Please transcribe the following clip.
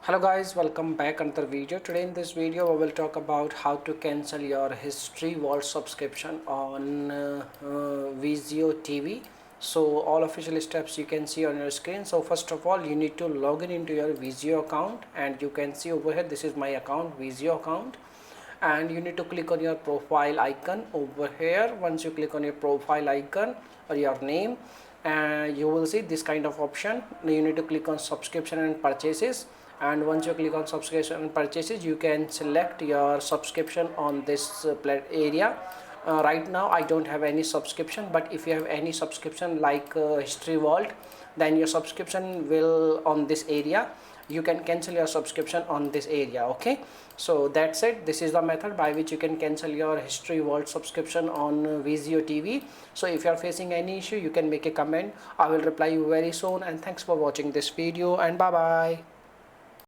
Hello guys, welcome back another video. Today in this video I will talk about how to cancel your history vault subscription on Vizio TV. So all official steps you can see on your screen. So first of all you need to log in into your Vizio account, and you can see over here this is my account, Vizio account, and you need to click on your profile icon over here. Once you click on your profile icon or your name, you will see this kind of option. You need to click on subscription and purchases, and once you click on subscription and purchases you can select your subscription on this area. Right now I don't have any subscription, but if you have any subscription like history vault, then your subscription will on this area. You can cancel your subscription on this area. Okay, so that's it. This is the method by which you can cancel your history vault subscription on Vizio TV. So if you are facing any issue, you can make a comment. I will reply you very soon, and thanks for watching this video, and bye bye.